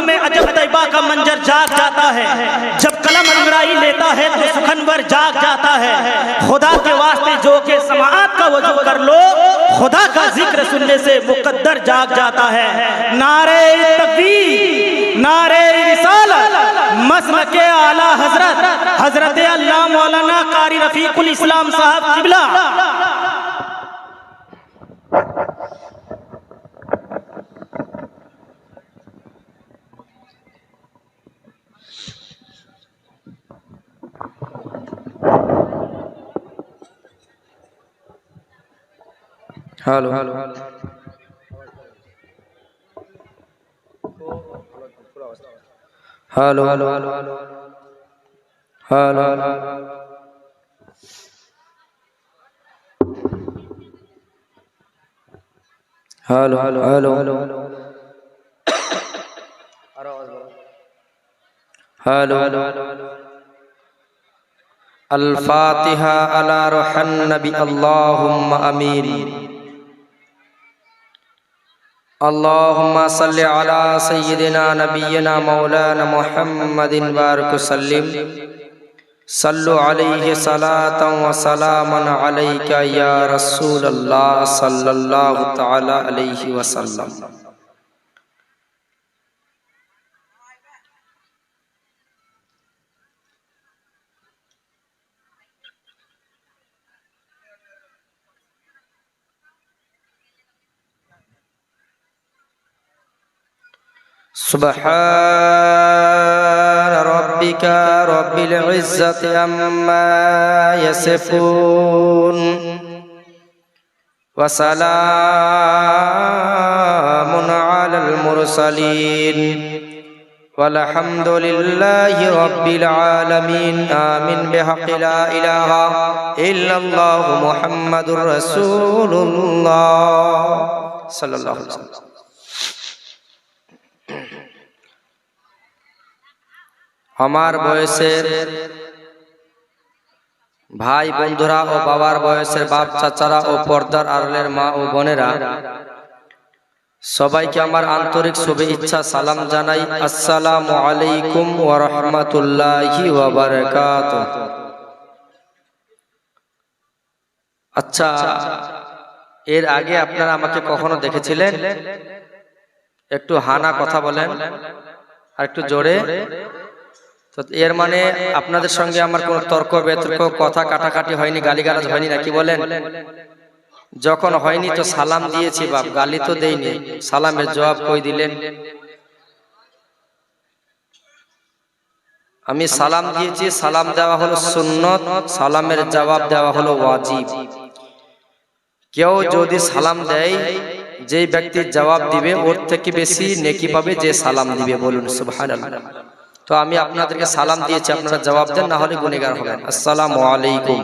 में अजब तैबा का मंजर जाग जाता है, जब कलम अंगड़ाई लेता है तो सुखनवर जाग जाता है। खुदा के वास्ते जो के समाअत का वजू कर लो, खुदा का जिक्र सुनने से मुकद्दर जाग जाता है। नारे तकबीर, नारे रिसालत, मसलके आला हजरत हजरत अल्लाह मौलाना कारी रफीकुल इस्लाम साहब किबला। Hello hello hello hello hello hello hello hello hello अल-फातिहा अला रुहन नबी अल्लाहुम्मा आमीन। अल्लाहुम्मा सल्लि अला सय्यिदिना नबिय्यिना मौलाना मुहम्मदिन बारिक वसल्लिम। सल्लु अलैहि सलातन व सलामन अलैका या रसूलल्लाह सल्लल्लाहु तआला अलैहि वसल्लम। सुब्हान रब्बिका रब्बिल इज्जति अम्मा यसिफून व सलामुन अलल मुरसलीन वल्हम्दुलिल्लाहि रब्बिल आलमीन। आमीन बिहक़्क़ि ला इलाहा इल्लल्लाहु मुहम्मदुर रसूलुल्लाह सल्लल्लाहु अलैहि वसल्लम। আমার বয়সের ভাই বন্ধুরা ও বাবার বয়সের বাপ চাচারা ও পর্দার আড়ালের মা ও বোনেরা, সবাইকে আমার আন্তরিক শুভেচ্ছা সালাম জানাই। আসসালামু আলাইকুম ওয়া রাহমাতুল্লাহি ওয়া বারাকাতুহু। আচ্ছা, এর আগে আপনারা আমাকে কখনো দেখেছিলেন? একটু হানা কথা বলেন আর একটু জোরে। তো এর মানে আপনাদের সঙ্গে আমার কোনো তর্ক বিতর্ক কথা কাটাকাটি হয়নি, গালিগালাজ হয়নি, নাকি বলেন? যখন হয়নি তো সালাম দিয়েছি বাপ, গালি তো দেইনি। সালামের জবাব কই দিলেন? আমি সালাম দিয়েছি, সালাম দেওয়া হলো সুন্নত, সালামের জবাব দেওয়া হলো ওয়াজিব। কেউ যদি সালাম দেয়, যেই ব্যক্তি জবাব দিবে ওর থেকে বেশি নেকি পাবে যে সালাম দিবে। বলুন সুবহানাল্লাহ। তো আমি আপনাদেরকে সালাম দিয়েছি, আপনারা জবাব দেন, না হলে গুনাহগার হবেন। আসসালামু আলাইকুম।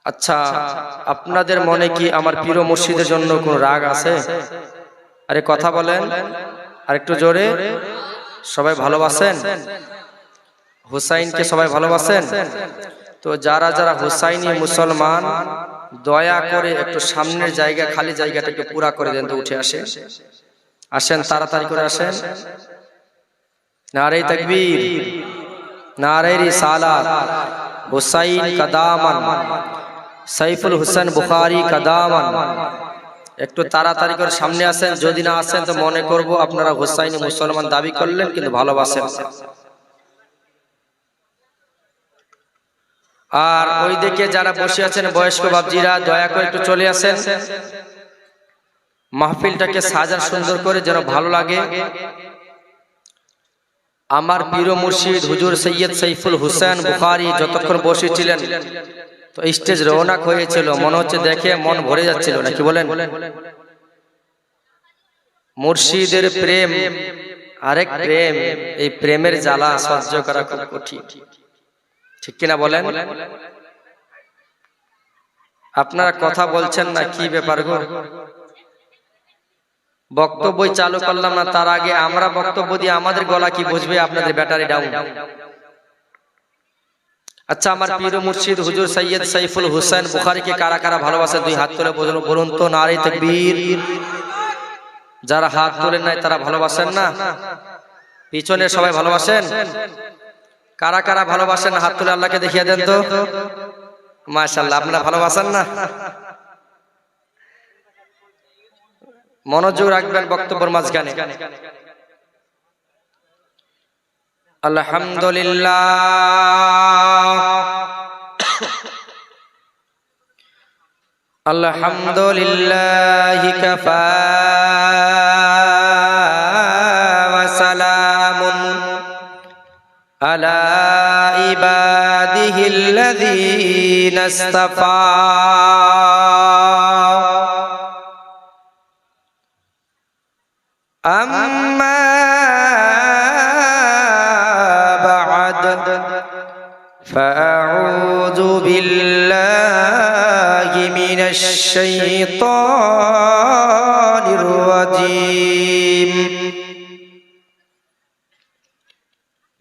আচ্ছা, আপনাদের মনে কি আমার পীর মুর্শিদের জন্য কোনো রাগ আছে? আরে কথা বলেন আর একটু জোরে। সবাই ভালোবাসেন হুসাইনকে? সবাই ভালোবাসেন? তো যারা যারা হুসাইনি মুসলমান, দয়া করে একটু সামনের জায়গা, খালি জায়গাটা একটু পুরা করে দেন তো, উঠে আসে। আসেন, তাড়াতাড়ি করে আসেন। নারে তাকবীর, নারে রিসালাত। হুসাইন কাদামান, সাইফুল হুসেন বুখারী কাদামান। একটু তাড়াতাড়ি করে সামনে আসেন। যদি না আসেন তো মনে করব আপনারা হুসাইনি মুসলমান দাবি করলেন কিন্তু ভালোবাসেন। আর ওই দিকে যারা বসে আছেন বয়স্ক বাবজিরা, দয়া করে একটু চলে আসেন। মাহফিলটাকে সাজার সুন্দর করে, যেন ভালো লাগে। আমার পীর মুর্শিদ হুজুর সৈয়দ সাইফুল হুসেন বুখারী যতক্ষণ বসেছিলেন তো স্টেজ রওনাক হয়েছিল, মনে হচ্ছে দেখে মন ভরে যাচ্ছিল, নাকি বলেন? মুর্শিদের প্রেম আরেক প্রেম, এই প্রেমের জ্বালা সহ্য করা খুব কঠিন, ঠিক কিনা বলেন? আপনারা কথা বলছেন না, কি ব্যাপার গো? বক্তব্য চালু করলাম না, তার আগে আমরা বক্তব্য দিয়ে আমাদের গলা কি বুঝবে? আপনাদের ব্যাটারি ডাউন। আচ্ছা, আমার পীর মুর্শিদ হুজুর সৈয়দ সাইফুল হুসেন বুখারীকে কারা কারা ভালোবাসে? দুই হাত তুলে বলুন তো। নারে তাকবীর, যারা হাত তোলেন নাই তারা ভালোবাসেন না? পিছনে সবাই ভালোবাসেন? কারা কারা ভালোবাসেন হাত তুলে আল্লাহকে দেখিয়ে দেন তো। মাশাআল্লাহ, আপনারা ভালোবাসেন না? মনোযোগ রাখবেন বক্তব্যের মাঝখানে। আলহামদুলিল্লাহ আলহামদুলিল্লাহি কাফা ওয়া সালামুন আলা ইবাদিহিল্লাযীনা ইসতাফা। আম্মা বা'দ ফাআউযু বিল্লাহি মিনাশ শাইতানির রাজীম।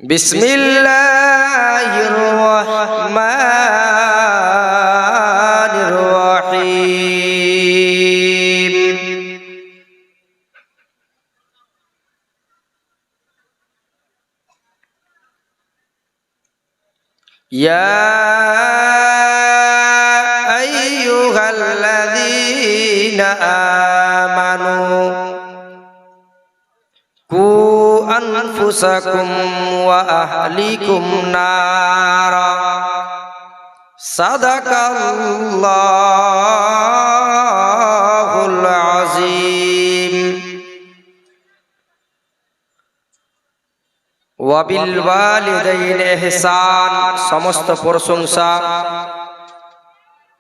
বিসমিল্লাহির রাহমানির রাহিম। ইয়া আইয়ুহাল্লাযীনা আমানু কু আনফুসাকুম ওয়া আহলিকুম নারা। সাদাকাল্লাহুল আযীম। ওয়া বিল ওয়ালিদাইনি ইহসান। সমস্ত প্রশংসা,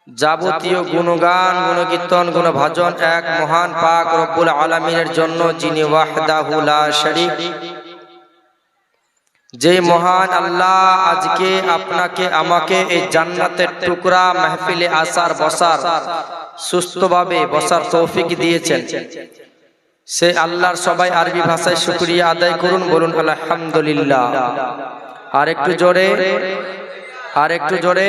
যাবতীয় গুণগান, গুণকীর্তন, গুণভাজন এক মহান পাক রব্বুল আলামিনের জন্য, যিনি ওয়াহদাহু লা শারীক। যে মহান আল্লাহ আজকে আপনাকে আমাকে এই জান্নাতের টুকরা মাহফিলে আসার বসার সুস্থভাবে বসার তৌফিক দিয়েছেন, সে আল্লাহর সবাই আরবি ভাষায় শুকরিয়া আদায় করুন। বলুন আলহামদুলিল্লাহ। আর একটু জোরে, আর একটু জোরে।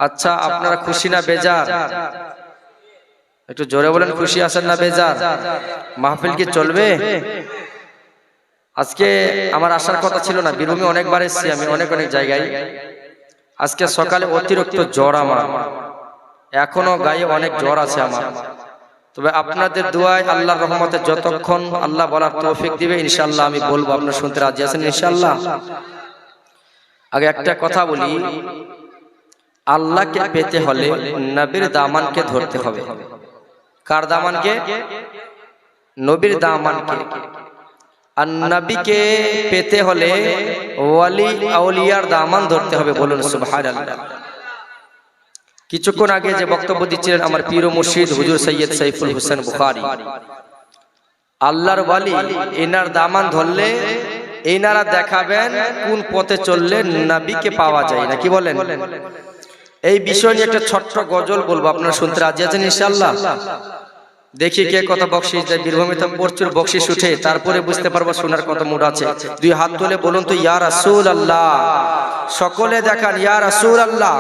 আচ্ছা, আপনারা খুশি না বেজার? একটু জোরে বলেন, খুশি আছেন না বেজার? মাহফিল কি চলবে? আজকে আমার আসার কথা ছিল না, বীরভূমে অনেকবার এসেছি আমি, অনেক অনেক জায়গায়। আজকে সকালে অতিরিক্ত জ্বর আমার, এখনো গায়ে অনেক জ্বর আছে আমার। তবে আপনাদের দোয়ায়, আল্লাহর রহমতে যতক্ষণ আল্লাহ বলার তৌফিক দিবে ইনশাআল্লাহ আমি বলবো। আপনারা শুনতে রাজি আছেন ইনশাআল্লাহ? আগে একটা কথা বলি, আল্লাহকে পেতে হলে নবীর দামানকে ধরতে হবে। কার দামানকে? নবীর দামানকে। আর নবীকে পেতে হলে ওয়ালি আউলিয়ার দামান ধরতে হবে। বলুন সুবহানাল্লাহ। কিছুক্ষণ আগে যে বক্তব্য দিচ্ছিলেন আমার পীর ও মুর্শিদ হুজুর সৈয়দ সাইফুল হোসেন বুখারী, আল্লাহর ওয়ালি, এনার দামান ধরলে এনারা দেখাবেন কোন পথে চললে নবীকে পাওয়া যায়। না কি বলেন? এই বিষয় নিয়ে একটা ছোট্ট গজল বলবো, আপনারা শুনতে রাজি আছেন ইনশাআল্লাহ? দেখি কে কত বকশিশ দেয়। বীরভূমে তো প্রচুর বকশিশ উঠে, তারপরে বুঝতে পারবো শোনার কত মুড আছে। দুই হাত তুলে বলুন তো ইয়া রাসূলুল্লাহ। সকলে দেখান ইয়া রাসূলুল্লাহ।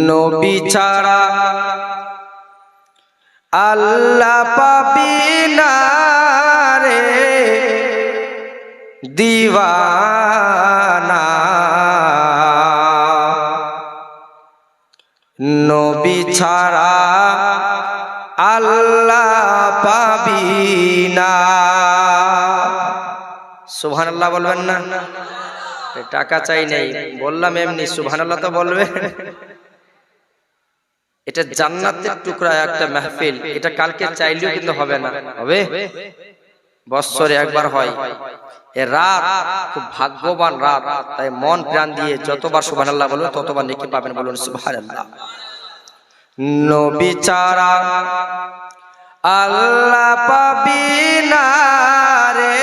নবী ছাড়া আল্লাহ পাবি না রে দিওয়ানা। নবী ছাড়া আল্লাহ পাবি না। সুবহানাল্লাহ বলবেন না? টাকা চাই নাই, বললাম এমনি সুবহানাল্লাহ তো বলবে। এটা জান্নাতের টুকরা একটা মাহফিল, এটা কালকে চাইলেও কিন্তু হবে না, হবে বৎসরে একবার হয়। এ রাত খুব ভাগ্যবান রাত, তাই মন প্রাণ দিয়ে যতবার সুবহানাল্লাহ বলবেন ততবার নেকি পাবেন। বলুন সুবহানাল্লাহ। নবী ছাড়া আল্লাহ পাবি না রে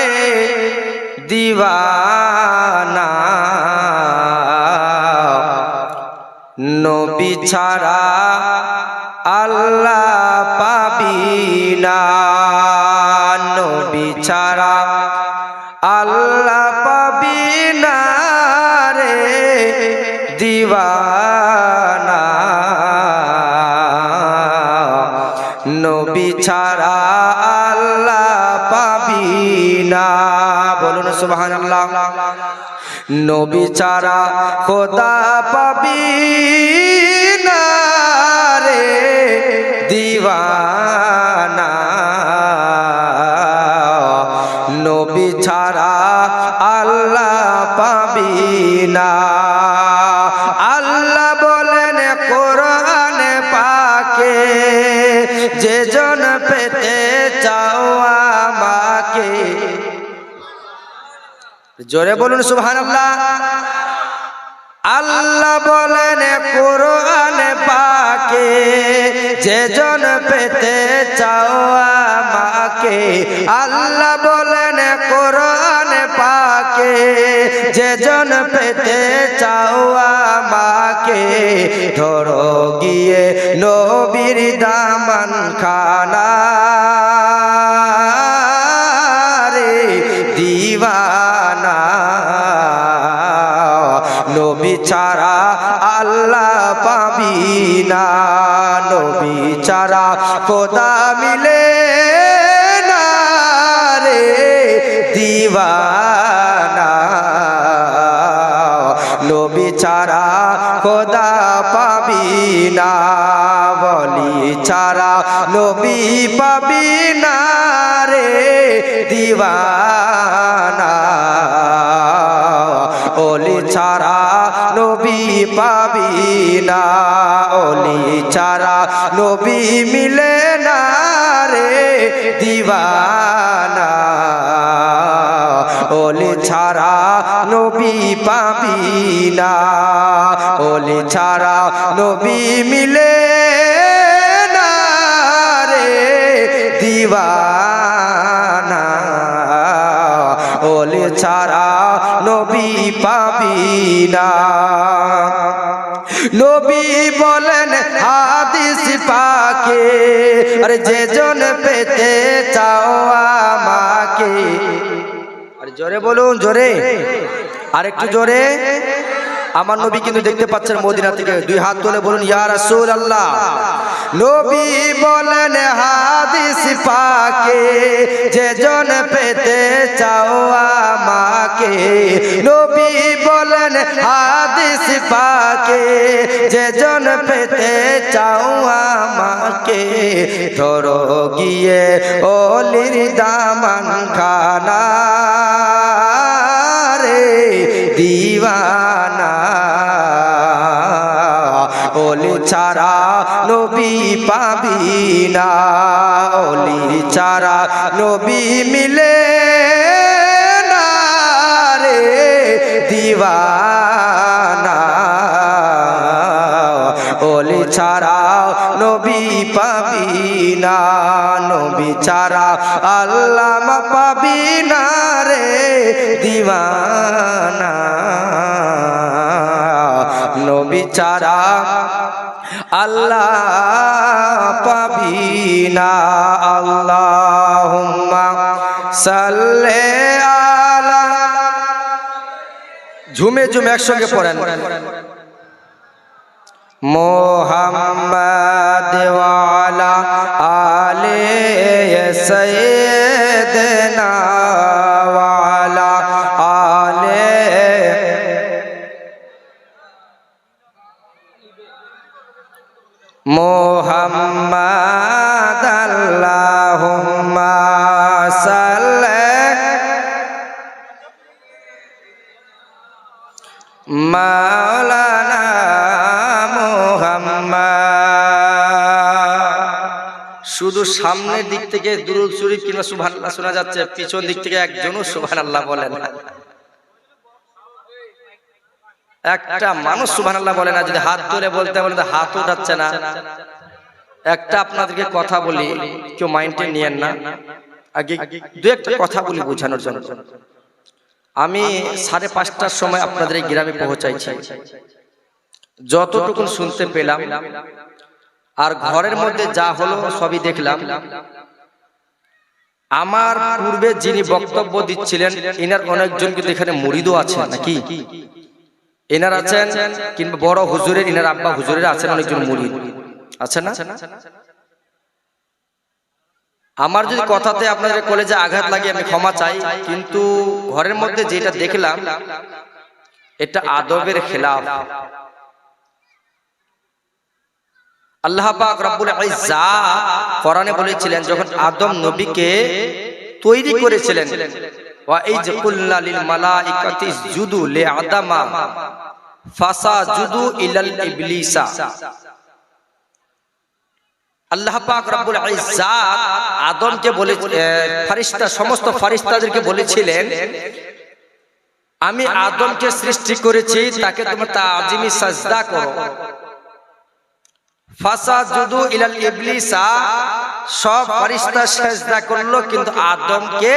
দিওয়ানা। নবী ছাড়া আল্লাহ পাবি না। নবী ছাড়া আল্লাহ পাবি না রে দিওয়ানা। নবী ছাড়া ছাড়া আল্লাহ পাবি না। বলুন সুবহানাল্লাহ। নবী ছাড়া খোদা পাবি না রে দিওয়ানা, নবী ছাড়া আল্লাহ পাবি না। আল্লাহ বলেন কোরআনে পাকে, যে জন পেতে চাও আমাকে। জোরে বলুন সুবহানাল্লাহ। আল্লাহ বলেন কোরআনে পাকে, যে জন পেতে চাও আমাকে। আল্লাহ বলেন কোরআনে পাকে, যে জন পেতে চাও আমাকে। ধরো গিয়ে নবীর দামান খানা রে দিওয়ানা, নবী ছাড়া আল্লাহ পাবি না। নবী ছাড়া খোদা মিলে না রে দিওয়ানা, নবী ছাড়া খোদা পাবি না। বলি ছাড়া নবী পাবি না রে দিওয়ানা, ওলি ছাড়া নবী পাবি না। ওলি ছাড়া নবী মিলে না রে দিওয়ানা, ওলি ছাড়া নবী পাবি না। ওলি ছাড়া নবী মিলে না রে দিওয়ানা, ওলি ছাড়া নবী পাবি না। নবী বলেন হাদিস পাকে, আরে যে জন পেতে চাও আমাকে। আরে জোরে বলুন, জোরে, আরেকটু জোরে। আমার নবী কিন্তু দেখতে পাচ্ছেন মদিনা থেকে, দুই হাত তুলে বলুন ইয়া রাসূলুল্লাহ। নবী বলেন হাদিস পাকে, যে জন পেতে চাও আমাকে। নবী বলেন হাদিস পাকে, যে জন পেতে চাও আমাকে। ধরো গিয়ে ওলির দামান খানা রে দিওয়ানা, ওলি ছাড়া নবী পাবি না। ওলি ছাড়া নবী মিলে না রে দিওয়ানা, ওলি ছাড়া নবী পাবি না। নবী ছাড়া আল্লাহ পাবি না রে দিওয়ানা, নবী ছাড়া আল্লাহ পাবি না। আল্লাহুম্মা সাল্লি আলা, ঝুমে ঝুমে একসঙ্গে পড়েন। মুহাম্মাদ ওয়া আলা আলি সাইয়্যিদিনা ওয়া আলা আলি মুহাম্মাদ। আল্লাহুম্মা সাল্লি মাওলানা মুহাম্মদ। শুধু সামনের দিক থেকে দুরূদ শরীফ কিংবা সুবহানাল্লাহ শোনা যাচ্ছে, পিছন দিক থেকে একজনও সুবহানাল্লাহ বলেন না। একটা মানুষ সুবহানাল্লাহ বলে না। যদি হাত তুলে বলতে বলেন তো হাত উঠাচ্ছে না। একটা আপনাদেরকে কথা বলি, কেউ মাইন্ডে নিয়েন না, আগে দু একটা কথা বলি বোঝানোর জন্য। আমি 5:30টার সময় আপনাদের এই গ্রামে পৌঁছাইছি। যতটুকু শুনতে পেলাম আর ঘরের মধ্যে যা হলো সবই দেখলাম। আমার পূর্বে যিনি বক্তব্য দিচ্ছিলেন, ইনার অনেকজন কিন্তু এখানে মুরিদও আছেন নাকি? এনার আছেন, কিংবা বড় হুজুরের, ইনার আব্বা হুজুরের আছেন অনেকজন মুরিদ, আছেন না? আমার যদি কথাতে আপনাদের কলেজে আঘাত লাগে আমি ক্ষমা চাই, কিন্তু ঘরের মধ্যে যেটা দেখলাম এটা আদবের খেলাফ। আল্লাহ পাক রব্বুল ইজ্জাত কোরআনে বলেছিলেন যখন আদম নবীকে তৈরি করেছিলেন, ওয়া ইজ কুল্লা লিল মালাইকাতি ইসজুদু লিআদামা ফাসাজুদু ইলাল ইবলিসা। আল্লাহ পাক রব্বুল ইজ্জাত আদমকে বলে ফেরেশতা সমস্ত ফেরেশতাদেরকে বলেছিলেন আমি আদমকে সৃষ্টি করেছি তাকে তোমরা তাজিমি সাজদা করো। ফাসাজুদু ইলাল ইবলিসা, সব ফেরেশতা সাজদা করলো কিন্তু আদমকে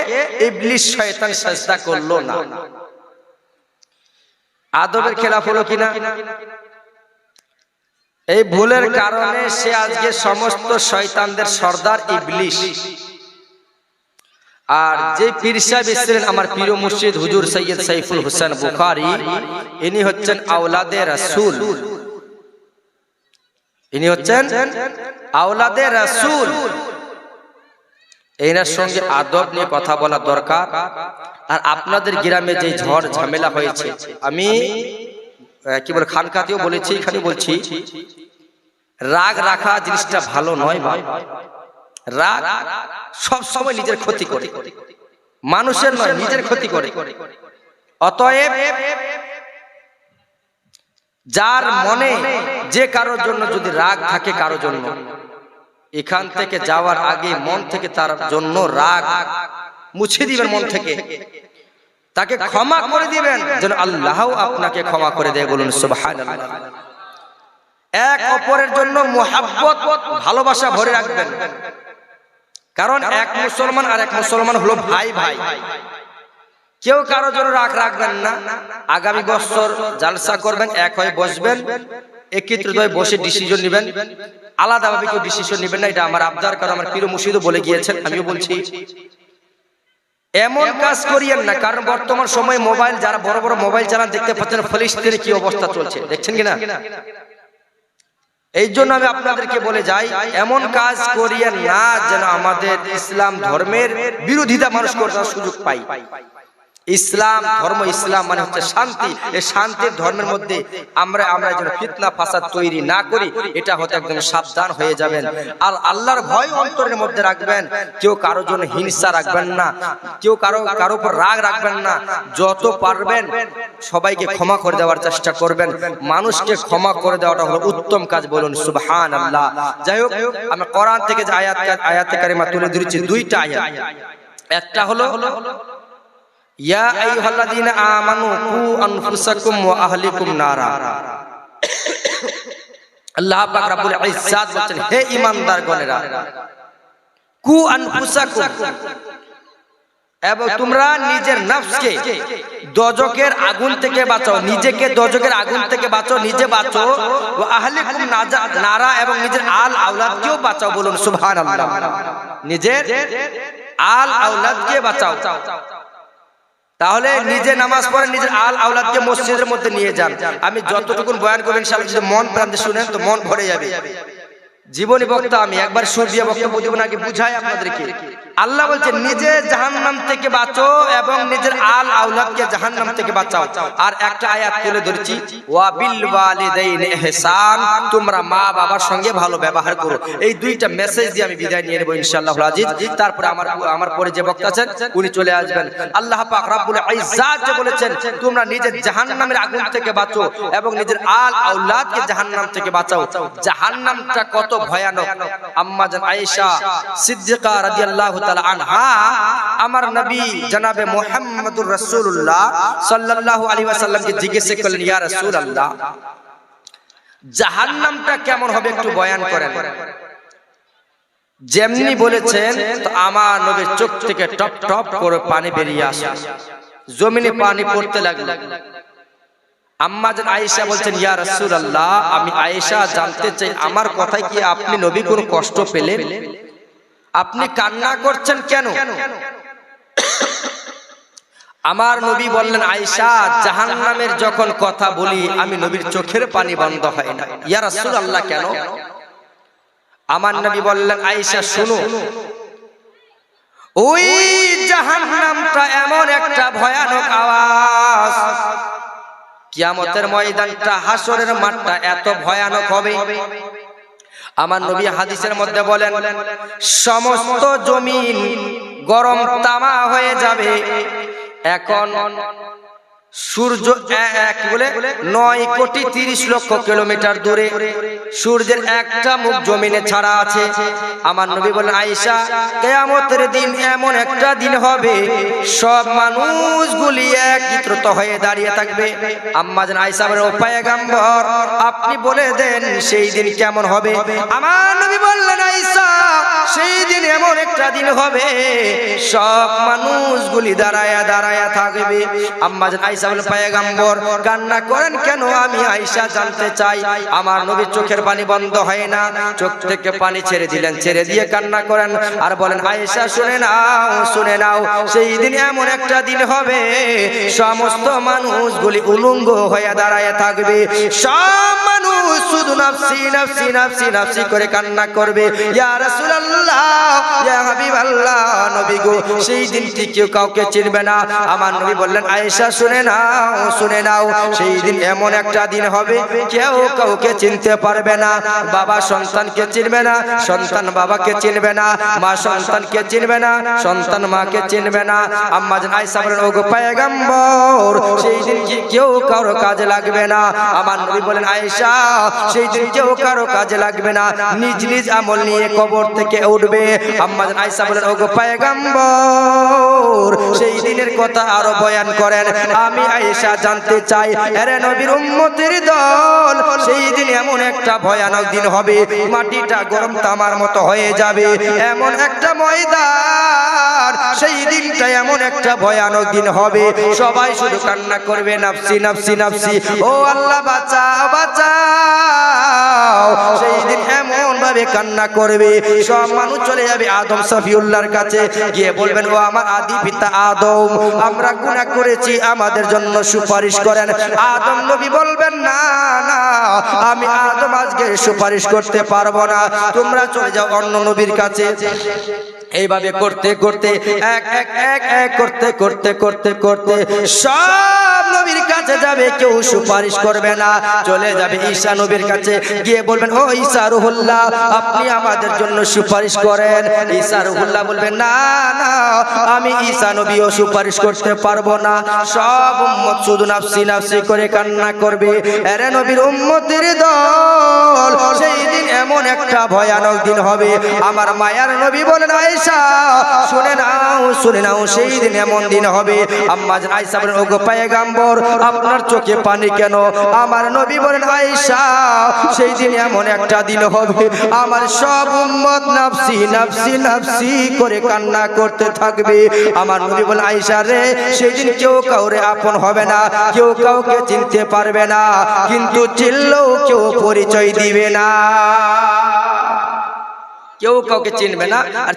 ইবলিস শয়তান সাজদা করলো না। আদমের খেলাফ হলো কিনা? এই ভুলের কারণে সে আজকে সমস্ত শয়তানদের সর্দার ইবলিস। আর যে পীর সাহেব এসেছিলেন আমার প্রিয় মুর্শিদ হুজুর সৈয়দ সাইফুল হোসেন বুখারী, ইনি হচ্ছেন আওলাদে রাসূল। ইনি হচ্ছেন আওলাদে রাসূল। এনার সঙ্গে আদব নিয়ে কথা বলা দরকার। আর আপনাদের গ্রামে যে ঝড় ঝামেলা হয়েছে, আমি কি বলে খানকাতেও বলেছি, এখানে বলছি, রাগ রাখা জিনিসটা ভালো নয় ভাই। রাগ সব সময় নিজের ক্ষতি করে, মানুষের নয়, নিজের ক্ষতি করে। অতএব যার মনে যে কারোর জন্য যদি রাগ থাকে কারোর জন্য, এখান থেকে যাওয়ার আগে মন থেকে তার জন্য রাগ মুছে দিবেন, মন থেকে তাকে ক্ষমা করে দিবেন, যেন আল্লাহও আপনাকে ক্ষমা করে দেয়। বলুন সুবহানাল্লাহ। এক অপরের জন্য মুহাব্বত ভালোবাসা ভরে রাখবেন, কারণ এক মুসলমান আর এক মুসলমান হলো ভাই ভাই। কেউ কারোর জন্য রাগ রাখবেন না। আগামী বছর জালসা করবেন, এক হয়ে বসবেন, একত্রিত হয়ে বসে ডিসিশন নেবেন। আলাদাভাবে কেউ ডিসিশন নেবেন না, এটা আমার আবদার। কারণ আমার পীর মুর্শিদও বলে গিয়েছেন, আমিও বলছি এমন কাজ করিয়েন না। কারণ বর্তমান সময়ে মোবাইল, যারা বড় বড় মোবাইল চালান দেখতে পাচ্ছেন ফিলিস্তিনের কি অবস্থা চলছে, দেখছেন কিনা? এই জন্য আমি আপনাদেরকে বলে যাই, এমন কাজ করিয়েন না যেন আমাদের ইসলাম ধর্মের বিরোধিতা মানুষ করার সুযোগ পায়। ইসলাম ধর্ম, ইসলাম মানে হচ্ছে শান্তি। এই শান্তির ধর্মের মধ্যে আমরা যেন ফিতনা ফাসাদ তৈরি না করি, এটা হতে একদম সাবধান হয়ে যাবেন। আর আল্লাহর ভয় অন্তরের মধ্যে রাখবেন। কেউ কারো জন্য হিংসা রাখবেন না, কেউ কারো উপর রাগ রাখবেন না। যত পারবেন সবাইকে ক্ষমা করে দেওয়ার চেষ্টা করবেন। মানুষকে ক্ষমা করে দেওয়াটা হলো উত্তম কাজ। বলুন সুবহানাল্লাহ। যাই হোক, আমি কোরআন থেকে যে আয়াতে কারিমা তুলে ধরেছি, দুইটা আয়াত। একটা হলো ইয়া আইয়ুহাল্লাযীনা আমানু কু আনফুসাকুম ওয়া আহলিকুম নারা। আল্লাহ পাক রব্বুল ইজ্জাত বলেন, হে ঈমানদারগণেরা, কু আনফুসাকুম, এবং তোমরা নিজের নফসকে দোজখের আগুন থেকে বাঁচাও। নিজেকে দোজখের আগুন থেকে বাঁচাও, নিজে বাঁচো। ওয়া আহলিকুম নারা, এবং নিজের আল আওলাদকেও বাঁচাও। বলুন সুবহানাল্লাহ। নিজের আল আওলাদকে বাঁচাও। তাহলে নিজে নামাজ পড়েন, নিজের আল আওলাদকে মসজিদের মধ্যে নিয়ে যান। আমি যতটুকু বয়ান করবেন ইনশাআল্লাহ যদি মন প্রাণ দিয়ে শুনেন তো মন ভরে যাবে। জীবনী বক্তা আমি, একবার সুর দিয়ে বক্তব্য দিব না, আগে বুঝাই আপনাদেরকে। আল্লাহ বলছেন নিজে জাহান্নাম থেকে বাঁচো এবং নিজের আল আওলাদকে জাহান্নাম থেকে বাঁচাও। আর একটা আয়াত তুলে ধরেছি, ওয়া বিল ওয়ালিদাইনি ইহসান, তোমরা মা বাবার সঙ্গে ভালো ব্যবহার করো। এই দুইটা মেসেজ দিয়ে আমি বিদায় নিয়ে নেব ইনশাআল্লাহুল আজিজ। তারপরে আমার পরে যে বক্তা আছেন উনি চলে আসবেন। আল্লাহ পাক রব্বুল ইজ্জাত যে বলেছেন তোমরা নিজের জাহান্নামের আগুন থেকে বাঁচো এবং নিজের আল আওলাদকে জাহান্নাম থেকে বাঁচাও। জাহান্নামটা কত ভয়ানক। আম্মা জান আয়েশা সিদ্দিকা রাদিয়াল্লাহু তাআলা আনহা আমার নবী জনাবে মুহাম্মদুর রাসূলুল্লাহ সাল্লাল্লাহু আলাইহি ওয়াসাল্লামকে জিজ্ঞেস করলেন, ইয়া রাসূলুল্লাহ, জাহান্নামটা কেমন হবে একটু বয়ান করেন। যেমনি বলেছেন তো আমার নবীর চোখ থেকে টপ টপ করে পানি বেরিয়ে আসে, জমিনে পানি পড়তে লাগলো। আম্মা জান আয়েশা বলছেন, ইয়া রাসূলুল্লাহ, আমি আয়েশা জানতে চাই আমার কথায় কি আপনি নবী কোনো কষ্ট পেলেন? আপনি কান্না করছেন কেন? আমার নবী বললেন, আয়েশা, জাহান্নামের যখন কথা বলি আমি নবীর চোখের পানি বন্ধ হয় না। ইয়া রাসূলুল্লাহ, কেন? আমার নবী বললেন, আয়েশা শুনো, ওই জাহান্নামটা এমন একটা ভয়ানক আওয়াজ, কিয়ামতের ময়দানটা, হাসরের মাঠটা এত ভয়ানক হবে। আমার নবী হাদিসের মধ্যে বলেন, সমস্ত জমিন গরম তামা হয়ে যাবে। এখন সূর্য বলে 9,30,00,000 কিলোমিটার দূরে সূর্যের একটা মুখ জমিনে ছাড়া আছে। আমার নবী বলেন, আয়েশা, কিয়ামতের দিন এমন একটা দিন হবে সব মানুষগুলি একত্রিত হয়ে দাঁড়িয়ে থাকবে। আম্মা জান আয়েশা বলেন, ও পয়গম্বর, আপনি বলে দেন সেই দিন কেমন হবে। আমার নবী বললেন, আয়েশা, সেই দিন এমন একটা দিন হবে সব মানুষগুলি দাঁড়ায়া দাঁড়ায়া থাকবে। আম্মা জান আয়েশা বলেন, পয়গম্বর, কান্না করেন কেন? আমি আয়েশা জানতে চাই। আমার নবীর চোখের পানি বন্ধ হয় না, চোখ থেকে পানি ছেড়ে দিলেন, ছেড়ে দিয়ে কান্না করেন আর বলেন, আয়েশা শুনে নাও, শুনে নাও, সেই দিন এমন একটা দিন হবে সমস্ত মানুষগুলি উলঙ্গ হয়ে দাঁড়ায় থাকবে। সব মানুষ শুধু নাফসি নাফসি নাফসি নাফসি করে কান্না করবে। ইয়া রাসূলুল্লাহ, ইয়া হাবিবাল্লাহ, নবী গো, সেই দিনটি কেউ কাউকে চিনবে না। আমার নবী বললেন, আয়েশা শুনে নাও, শুনে নাও, সেই দিন এমন একটা দিন হবে কেউ কাউকে চিনতে পারবে না। বাবা সন্তানকে চিনবে না, সন্তান বাবাকে চিনবে না, মা সন্তানকে চিনবে না, সন্তান মাকে চিনবে না। আম্মা জান আয়েশা বলেন, ওগো পয়গম্বর, সেই দিন কি কেউ কারো কাজে লাগবে না। আমার নবী বলেন, আয়েশা, সেই দিন কেউ কারো কাজে লাগবে না, নিজ নিজ আমল নিয়ে কবর থেকে উঠবে। আম্মা জান আয়েশা বলেন, ওগো পয়গম্বর, সেই দিনের কথা আরো বয়ান করেন। আমি আয়েশা জানতে চাই, আরে নবীর উম্মতের দল, সেই দিন এমন একটা ভয়ানক দিন হবে মাটিটা গরম তামার মতো হয়ে যাবে, এমন একটা ময়দান, সেই দিনটা এমন একটা ভয়ানক দিন হবে সবাই শুধু কান্না করবে, নাফসি নাফসি নাফসি, ও আল্লাহ বাঁচাও বাঁচাও। সেই দিন এমন ভাবে কান্না করবে সব মানুষ চলে যাবে আদম সফিউল্লাহর কাছে, গিয়ে বলবেন, ও আমার আদি পিতা আদম, আমরা গুনাহ করেছি, আমাদের জন্য সুপারিশ করেন। আদম নবী বলবেন, না না, আমি আদম আজকে সুপারিশ করতে পারবো না, তোমরা চলে যাও অন্য নবীর কাছে। এইভাবে করতে করতে এক এক এক এক করতে করতে করতে করতে সব নবীর কাছে যাবে, কেউ সুপারিশ করবে না, চলে যাবে ঈসা নবীর কাছে, গিয়ে বলবেন, ও ঈসা রুহুল্লাহ, আপনি আমাদের জন্য সুপারিশ করেন। ঈসা রুহুল্লাহ বলবেন, না না, আমি ঈসা নবীও সুপারিশ করতে পারবো না। সব উম্মত শুধু নাফসি নাফসি করে কান্না করবে। আরে নবীর উম্মতের দল, সেই দিন এমন একটা ভয়ানক দিন হবে। আমার মায়ার নবী বলেন, আয়েশা শুনে নাও, শুনে নাও, সেই দিন এমন দিন হবে। আম্মা জান আয়েশা বলেন, ওগো পয়গম্বর, আপনার চোখে পানি কেন? আমার নবী বলেন, আয়েশা, সেই দিন এমন একটা দিন হবে আমার সব উম্মত নাফসি নাফসি নাফসি করে কান্না করতে থাকবে। আমার নবী বলেন, আয়েশা রে, সেই দিন কেউ কাউরে আপন হবে না, কেউ কাউকে চিনতে পারবে না, কিন্তু চিনলেও কেউ পরিচয় দিবে না, কেউ কাউকে চিনবে না, আর